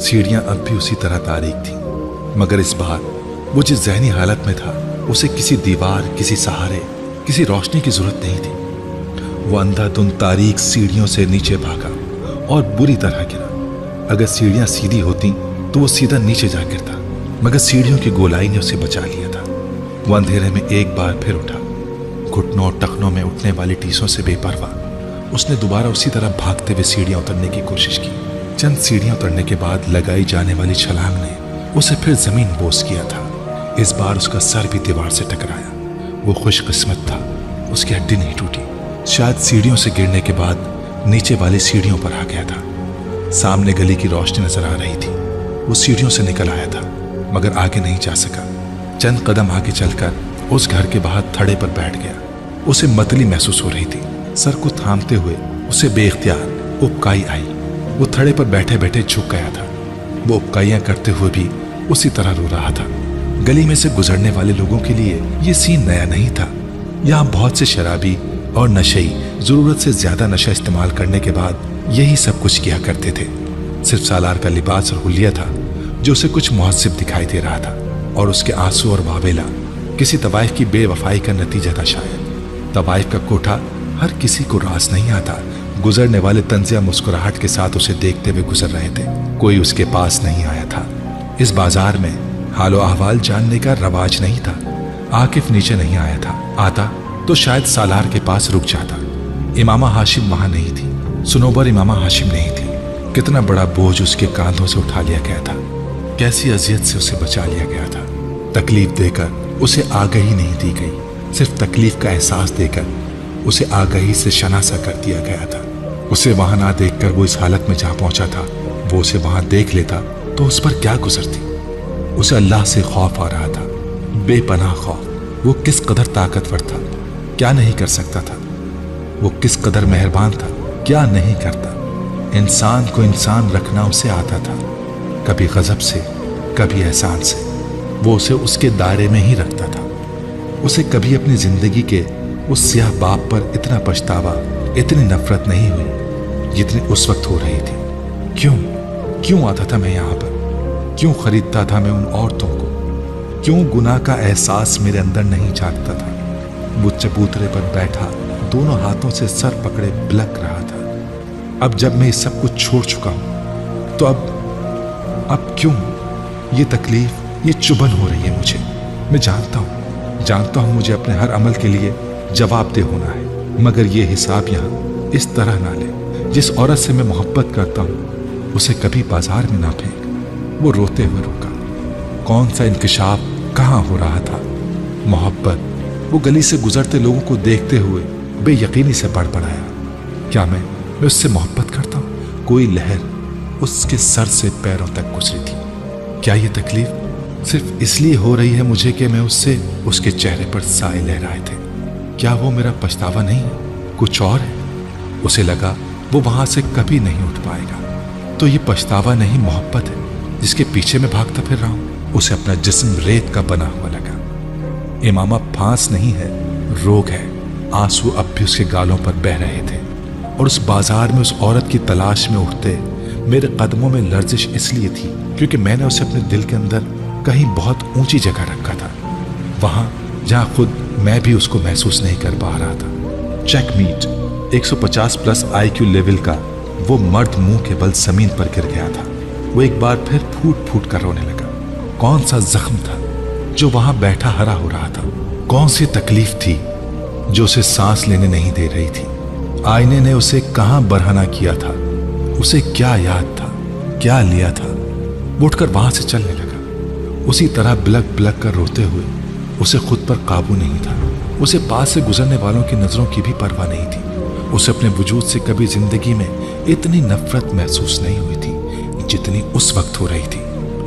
सीढ़ियां अब भी उसी तरह तारीक थीं, मगर इस बार वो जिस जहनी हालत में था उसे किसी दीवार, किसी सहारे, किसी रोशनी की जरूरत नहीं थी। वो अंधाधुंध तारीक सीढ़ियों से नीचे भागा और बुरी तरह गिरा। अगर सीढ़ियां सीधी होती तो वो सीधा नीचे जा गिरता, मगर सीढ़ियों की गोलाई ने उसे बचा लिया था। वो अंधेरे में एक बार फिर उठा। घुटनों और टखनों में उठने वाली टीसों से बेपरवाह उसने दोबारा उसी तरह भागते हुए सीढ़ियां उतरने की कोशिश की। चंद सीढ़ियां उतरने के बाद लगाई जाने वाली छलांग ने उसे फिर जमीन बोस किया था। इस बार उसका सर भी दीवार से टकराया। वो खुशकिस्मत था, उसकी हड्डी नहीं टूटी। शायद सीढ़ियों से गिरने के बाद नीचे वाली सीढ़ियों पर आ गया था। सामने गली की रोशनी नजर आ रही थी। वो सीढ़ियों से निकल आया था, मगर आगे नहीं जा सका। चंद कदम आगे चलकर उस घर के बाहर थड़े पर बैठ गया। उसे मतली महसूस हो रही थी। सर को थामते हुए उसे बेइख्तियार उबकाई आई। वो थड़े पर बैठे बैठे झुक गया था। वो उबकाइयां करते हुए भी उसी तरह रो रहा था। गली में से गुजरने वाले लोगों के लिए ये सीन नया नहीं था। यहाँ बहुत से शराबी और नशेई जरूरत से ज्यादा नशा इस्तेमाल करने के बाद यही सब कुछ किया करते थे। सिर्फ सालार का लिबास और हुलिया था जो उसे कुछ मुहस्सिब दिखाई दे रहा था, और उसके आंसू और वावेला किसी तवाइफ की बेवफाई का नतीजा था। शायद तवाइफ का कोठा हर किसी को रास नहीं आता। गुजरने वाले तंजिया मुस्कुराहट के साथ उसे देखते हुए गुजर रहे थे। कोई उसके पास नहीं आया था। इस बाजार में हालो अहवाल जानने का रवाज नहीं था। आकिफ नीचे नहीं आया था। आता तो शायद सालार के पास रुक जाता। इमामा हाशिम वहां नहीं थी। सुनोबर इमामा हाशिम नहीं थी। कितना बड़ा बोझ उसके कांधों से उठा लिया गया था। कैसी अजियत से उसे बचा लिया गया था। तकलीफ देकर उसे आगाही नहीं दी गई, सिर्फ तकलीफ का एहसास देकर उसे आगाही से शनासा कर दिया गया था। उसे वहां ना देखकर वो इस हालत में जहां पहुंचा था, वो उसे वहां देख लेता तो उस पर क्या गुजरती। उसे अल्लाह से खौफ आ रहा था, बेपनाह खौफ। वो किस कदर ताकतवर था, क्या नहीं कर सकता था। वो किस कदर मेहरबान था, क्या नहीं करता। इंसान को इंसान रखना उसे आता था, कभी गजब से, कभी एहसान से। वो उसे उसके दायरे में ही रखता था। उसे कभी अपनी जिंदगी के उस स्याह बाप पर इतना पछतावा, इतनी नफरत नहीं हुई जितनी उस वक्त हो रही थी। क्यों आता था मैं यहाँ पर? क्यों खरीदता था मैं उन औरतों को? क्यों गुनाह का एहसास मेरे अंदर नहीं जागता था? वो चबूतरे पर बैठा दोनों हाथों से सर पकड़े बिलक रहा था। अब जब मैं सब कुछ छोड़ चुका हूं तो अब क्यों ये तकलीफ, ये चुभन हो रही है मुझे? मैं जानता हूं मुझे अपने हर अमल के लिए जवाबदेह होना है, मगर ये हिसाब यहाँ इस तरह ना ले। जिस औरत से मैं मोहब्बत करता हूं उसे कभी बाजार में ना फेंक। वो रोते हुए रुका। कौन सा इंकिशाफ कहाँ हो रहा था? मोहब्बत। वो गली से गुजरते लोगों को देखते हुए बेयकीनी से बड़बड़ाया, क्या मैं उससे मोहब्बत करता हूं? कोई लहर उसके सर से पैरों तक गुजरी थी। क्या ये तकलीफ सिर्फ इसलिए हो रही है मुझे कि मैं उससे उसके चेहरे पर साए लहराए थे? क्या वो मेरा पछतावा नहीं, कुछ और है? उसे लगा वो वहां से कभी नहीं उठ पाएगा। तो ये पछतावा नहीं, मोहब्बत है जिसके पीछे मैं भागता फिर रहा हूं। उसे अपना जिस्म रेत का बना हुआ लगा। इमामा फांस नहीं है, रोग है। आंसू अब भी उसके गालों पर बह रहे थे, और उस बाजार में उस औरत की तलाश में उठते मेरे कदमों में लर्जिश इसलिए थी क्योंकि मैंने उसे अपने दिल के अंदर कहीं बहुत ऊंची जगह रखा था, वहां जहां खुद मैं भी उसको महसूस नहीं कर पा रहा था। चेकमेट। 150 प्लस IQ लेवल का वो मर्द मुंह के बल जमीन पर गिर गया था। वो एक बार फिर फूट फूट कर रोने लगा। कौन सा जख्म था जो वहां बैठा हरा हो रहा था? कौन सी तकलीफ थी जो उसे सांस लेने नहीं दे रही थी? आईने ने उसे कहां बरहना किया था? उसे क्या याद था, क्या लिया था? वो उठकर वहां से चलने लगा, उसी तरह बिलक बिलक कर रोते हुए। उसे खुद पर काबू नहीं था। उसे पास से गुजरने वालों की नजरों की भी परवाह नहीं थी। उसे अपने वजूद से कभी जिंदगी में इतनी नफरत महसूस नहीं हुई थी जितनी उस वक्त हो रही थी।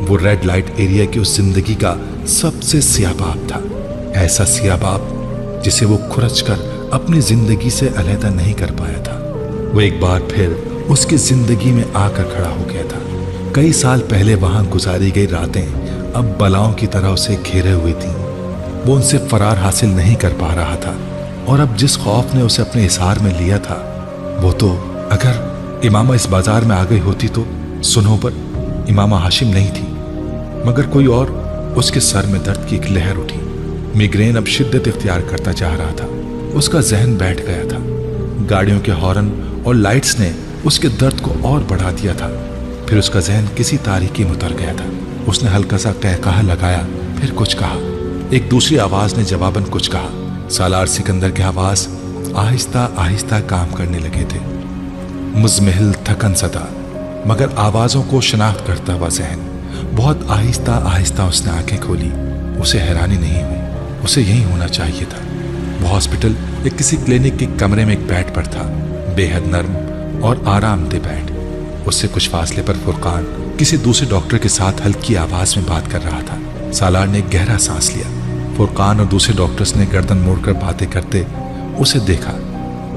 वो रेड लाइट एरिया की उस जिंदगी का सबसे सियाबाब था। ऐसा सियाबाब जिसे वो खुरच कर अपनी जिंदगी से अलहदा नहीं कर पाया था। वो एक बार फिर उसकी जिंदगी में आकर खड़ा हो गया था। कई साल पहले वहां गुजारी गई रातें अब बलाओं की तरह उसे घेरे हुई थी। वो उनसे फरार हासिल नहीं कर पा रहा था, और अब जिस खौफ ने उसे अपने इसार में लिया था, वो तो अगर इमामा इस बाजार में आ गई होती तो सुनोबर इमामा हाशिम नहीं थी, मगर कोई और। उसके सर में दर्द की एक लहर उठी। मिग्रेन अब शिद्दत इख्तियार करता जा रहा था। उसका जहन बैठ गया था। गाड़ियों के हॉर्न और लाइट्स ने उसके दर्द को और बढ़ा दिया था। फिर उसका जहन किसी तारीकी में उतर गया था। उसने हल्का सा कहकहा लगाया, फिर कुछ कहा। एक दूसरी आवाज ने जवाबन कुछ कहा। सालार सिकंदर के आवाज आहिस्ता आहिस्ता काम करने लगे थे। मुजमहिल थकन सदा, मगर आवाजों को शनाख्त करता हुआ जहन। बहुत आहिस्ता आहिस्ता उसने आंखें खोली। उसे हैरानी नहीं हुई, उसे यही होना चाहिए था। वो हॉस्पिटल या किसी क्लिनिक के कमरे में एक बेड पर था, बेहद नर्म और आरामदेह बेड। उससे कुछ फासले पर फुरकान किसी दूसरे डॉक्टर के साथ हल्की आवाज में बात कर रहा था। सालार ने गहरा सांस लिया। फुरकान और दूसरे डॉक्टर्स ने गर्दन मोड़कर बातें करते उसे देखा,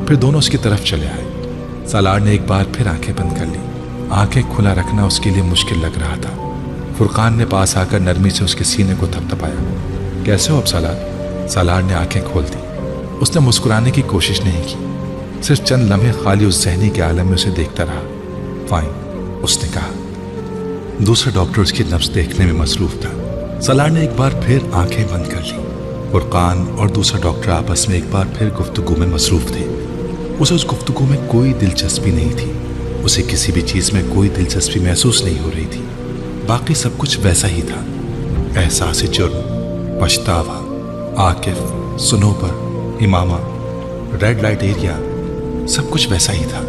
फिर दोनों उसकी तरफ चले आए। सालार ने एक बार फिर आंखें बंद कर ली। आंखें खुला रखना उसके लिए मुश्किल लग रहा था। फुरकान ने पास आकर नरमी से उसके सीने को थपथपाया। कैसे हो अब सालार? सालार ने आंखें खोल दी। उसने मुस्कुराने की कोशिश नहीं की, सिर्फ चंद लम्हे खाली उस जहनी के आलम में उसे देखता रहा। फाइन, उसने कहा। दूसरा डॉक्टर उसकी नब्ज देखने में मसरूफ था। सालार ने एक बार फिर आंखें बंद कर ली। फुरकान और दूसरा डॉक्टर आपस में एक बार फिर गुफ्तगू में मसरूफ थे। उसे उस गुफ्तगू में कोई दिलचस्पी नहीं थी। उसे किसी भी चीज में कोई दिलचस्पी महसूस नहीं हो रही थी। बाकी सब कुछ वैसा ही था। एहसास जुर्म, पछतावा, Akif, Sunobar, Imama, red light area, सब कुछ वैसा ही था।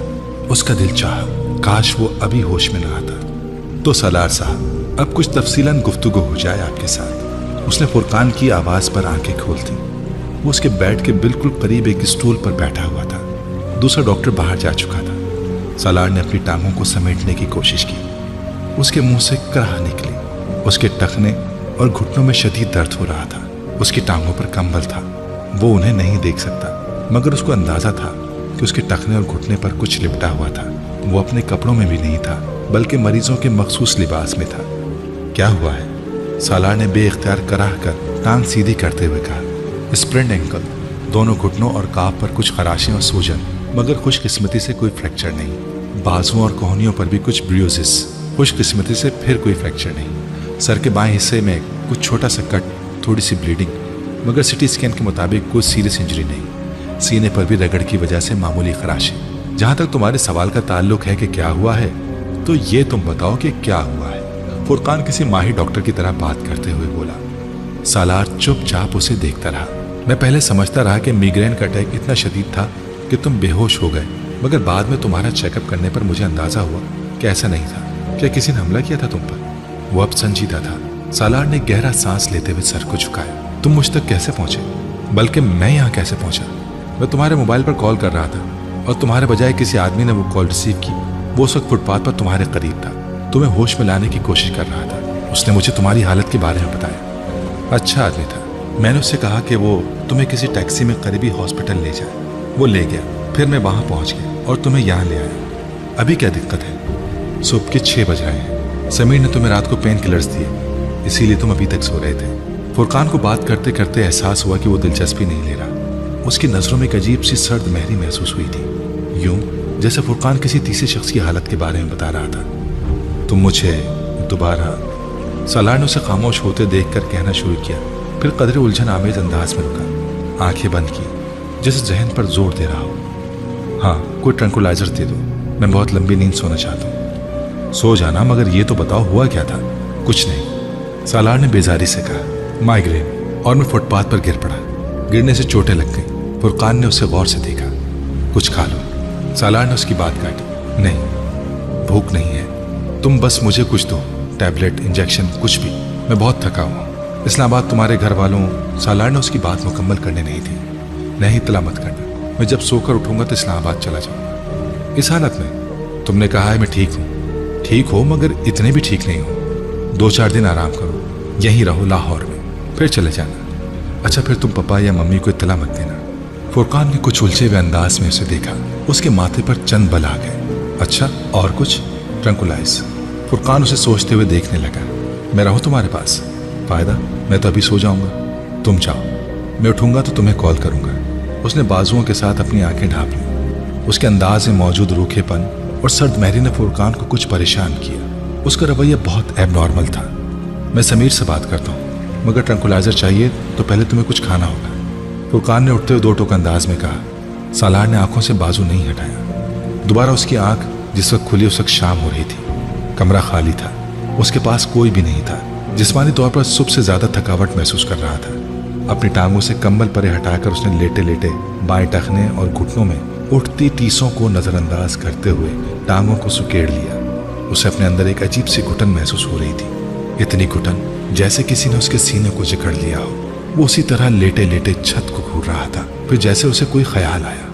उसका दिल चाहा काश वो अभी होश में ना आता। तो सालार साहब, अब कुछ तफसीलन गुफ्तगू हो जाए आपके साथ। उसने फुरकान की आवाज पर आंखें खोल दी। वो उसके बेड के बिल्कुल करीब एक स्टूल पर बैठा हुआ था। दूसरा डॉक्टर बाहर जा चुका था। सालार ने अपनी टांगों को समेटने की कोशिश की। उसके मुंह से कराह निकली। उसके टखने और घुटनों में शदीद दर्द हो रहा था। उसकी टांगों पर कंबल था। वो उन्हें नहीं देख सकता, मगर उसको अंदाजा था कि उसके टखने और घुटने पर कुछ लिपटा हुआ था। वो अपने कपड़ों में भी नहीं था, बल्कि मरीजों के मखसूस लिबास में था। क्या हुआ है? सालार ने बेइख्तियार कराह कर टांग सीधी करते हुए कहा। स्प्रेंड एंकल, दोनों घुटनों और काफ पर कुछ खराशें और सूजन, मगर खुशकिस्मती से कोई फ्रैक्चर नहीं। बाजुओं और कोहनियों पर भी कुछ ब्रूजेस, खुशकिस्मती से फिर कोई फ्रैक्चर नहीं। सर के बाएं हिस्से में कुछ छोटा सा कट, थोड़ी सी ब्लीडिंग, मगर सिटी स्कैन के मुताबिक कोई सीरियस इंजरी नहीं। सीने पर भी रगड़ की वजह से मामूली खराशें। जहां तक तुम्हारे सवाल का ताल्लुक है कि क्या हुआ है, तो ये तुम बताओ कि क्या हुआ है। फुरकान किसी माहिर डॉक्टर की तरह बात करते हुए बोला। सालार चुपचाप उसे देखता रहा। मैं पहले समझता रहा कि मिग्रेन का अटैक इतना शदीद था कि तुम बेहोश हो गए, मगर बाद में तुम्हारा चेकअप करने पर मुझे अंदाजा हुआ कि ऐसा नहीं था। क्या किसी ने हमला किया था तुम पर? वो अब संजीदा था। सालार ने गहरा सांस लेते हुए सर को झुकाया। तुम मुझ तक कैसे पहुंचे? बल्कि मैं यहाँ कैसे पहुंचा? मैं तुम्हारे मोबाइल पर कॉल कर रहा था और तुम्हारे बजाय किसी आदमी ने वो कॉल रिसीव की। वो उस वक्त फुटपाथ पर तुम्हारे करीब था, तुम्हें होश में लाने की कोशिश कर रहा था। उसने मुझे तुम्हारी हालत के बारे में बताया। अच्छा आदमी था। मैंने उससे कहा कि वो तुम्हें किसी टैक्सी में करीबी हॉस्पिटल ले जाए। वो ले गया। फिर मैं वहां पहुंच गया और तुम्हें यहाँ ले आया। अभी क्या दिक्कत है? सुबह के 6 बज रहे हैं। समीर ने तुम्हें रात को पेन किलर्स दिए, इसीलिए तुम अभी तक सो रहे थे। फुरकान को बात करते करते एहसास हुआ कि वो दिलचस्पी नहीं ले रहा। उसकी नजरों में एक अजीब सी सर्द महरी महसूस हुई थी, यूं जैसे फुरकान किसी तीसरे शख्स की हालत के बारे में बता रहा था। तुम मुझे दोबारा? सालार ने उसे खामोश होते देखकर कहना शुरू किया, फिर कदरे उलझन आमेज अंदाज में रुका। आंखें बंद की, जैसे जहन पर जोर दे रहा हो। हाँ, कोई ट्रंकुलाइजर दे दो, मैं बहुत लंबी नींद सोना चाहता हूँ। सो जाना, मगर ये तो बताओ हुआ क्या था? कुछ नहीं, सालार ने बेजारी से कहा। माइग्रेन, और मैं फुटपाथ पर गिर पड़ा। गिरने से चोटें लग गई। फुरकान ने उसे गौर से देखा। कुछ खा लो। सालार ने उसकी बात काटी। नहीं, भूख नहीं है। तुम बस मुझे कुछ दो, टैबलेट, इंजेक्शन, कुछ भी। मैं बहुत थका हूँ। इस्लामाबाद तुम्हारे घर वालों। सालार ने उसकी बात मुकम्मल करने नहीं दी। नहीं, इतला मत करना। मैं जब सोकर उठूंगा तो इस्लामाबाद चला जाऊंगा। इस हालत में? तुमने कहा है मैं ठीक हूँ। ठीक हो, मगर इतने भी ठीक नहीं हो। 2-4 दिन आराम करो, यहीं रहो लाहौर में, फिर चले जाना। अच्छा, फिर तुम पापा या मम्मी को इत्तला मत देना। फुरकान ने कुछ उलझे हुए अंदाज में उसे देखा। उसके माथे पर चंद बल आ गए। अच्छा, और कुछ? ट्रंकुलाइज। फुरकान उसे सोचते हुए देखने लगा। मैं रहूं तुम्हारे पास? फायदा, मैं तो अभी सो जाऊंगा। तुम जाओ, मैं उठूंगा तो तुम्हें कॉल करूंगा। उसने बाजुओं के साथ अपनी आंखें ढांप ली। उसके अंदाज में मौजूद रूखेपन और सर्द महरी ने फुरकान को कुछ परेशान किया। उसका रवैया बहुत एब नॉर्मल था। मैं समीर से बात करता हूँ, मगर ट्रंकुलाइजर चाहिए तो पहले तुम्हें कुछ खाना होगा। फुरकान ने उठते हुए दो टोक अंदाज में कहा। सालार ने आंखों से बाजू नहीं हटाया। दोबारा उसकी आंख जिस वक्त खुली उस वक्त शाम हो रही थी। कमरा खाली था, उसके पास कोई भी नहीं था। जिस्मानी तौर पर सुबह से ज्यादा थकावट महसूस कर रहा था। अपनी टांगों से कंबल परे हटाकर उसने लेटे लेटे बाएं टखने और घुटनों में उठती टीसों को नजरअंदाज करते हुए टांगों को सुकेड़ लिया। उसे अपने अंदर एक अजीब सी घुटन महसूस हो रही थी, इतनी घुटन जैसे किसी ने उसके सीने को जकड़ लिया हो। वो उसी तरह लेटे लेटे छत को घूर रहा था। फिर जैसे उसे कोई ख्याल आया।